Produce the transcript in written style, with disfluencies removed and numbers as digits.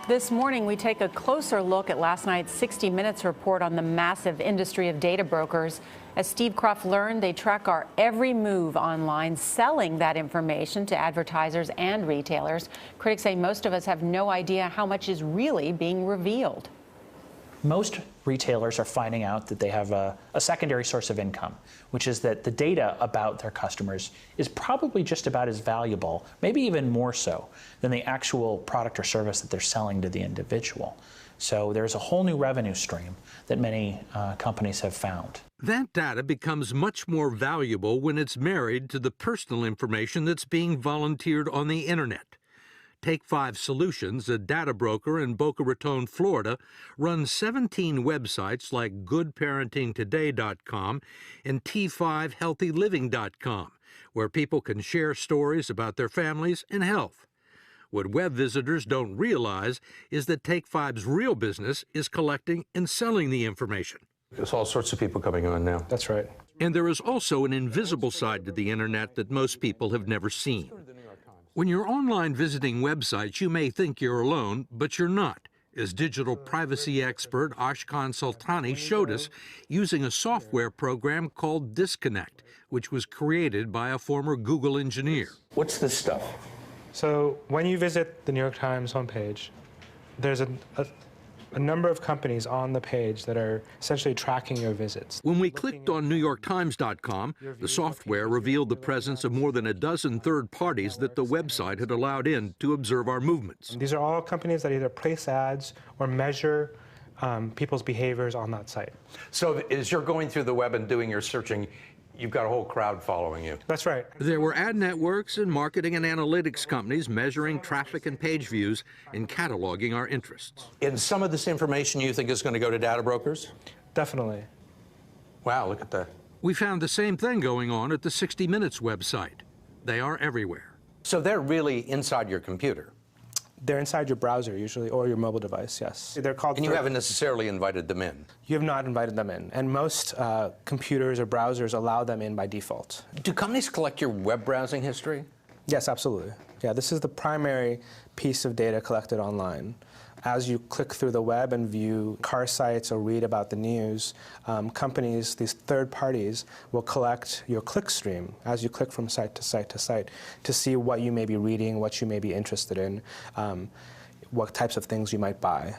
This morning, we take a closer look at last night's 60 Minutes report on the massive industry of data brokers. As Steve Croft learned, they track our every move online, selling that information to advertisers and retailers. Critics say most of us have no idea how much is really being revealed. Most retailers are finding out that they have a secondary source of income, which is that the data about their customers is probably just about as valuable, maybe even more so, than the actual product or service that they're selling to the individual. So there's a whole new revenue stream that many companies have found. That data becomes much more valuable when it's married to the personal information that's being volunteered on the internet. Take 5 Solutions, a data broker in Boca Raton, Florida, runs 17 websites like GoodParentingToday.com and T5HealthyLiving.com, where people can share stories about their families and health. What web visitors don't realize is that Take 5's real business is collecting and selling the information. There's all sorts of people coming on now. That's right. And there is also an invisible side to the internet that most people have never seen. When you're online visiting websites, you may think you're alone, but you're not, as digital privacy expert Ashkan Sultani showed us using a software program called Disconnect, which was created by a former Google engineer. What's this stuff? So when you visit the New York Times homepage, there's a number of companies on the page that are essentially tracking your visits. When we clicked on NewYorkTimes.com, the software revealed the presence of more than a dozen third parties that the website had allowed in to observe our movements. These are all companies that either place ads or measure people's behaviors on that site. So as you're going through the web and doing your searching, you've got a whole crowd following you. That's right. There were ad networks and marketing and analytics companies measuring traffic and page views and cataloging our interests. And some of this information you think is going to go to data brokers? Definitely. Wow, look at that. We found the same thing going on at the 60 Minutes website. They are everywhere. So they're really inside your computer? They're inside your browser usually, or your mobile device, yes. They're called. And you haven't necessarily invited them in? You have not invited them in. And most computers or browsers allow them in by default. Do companies collect your web browsing history? Yes, absolutely. Yeah, this is the primary piece of data collected online. As you click through the web and view car sites or read about the news, companies, these third parties, will collect your click stream as you click from site to site to site to see what you may be reading, what you may be interested in, what types of things you might buy.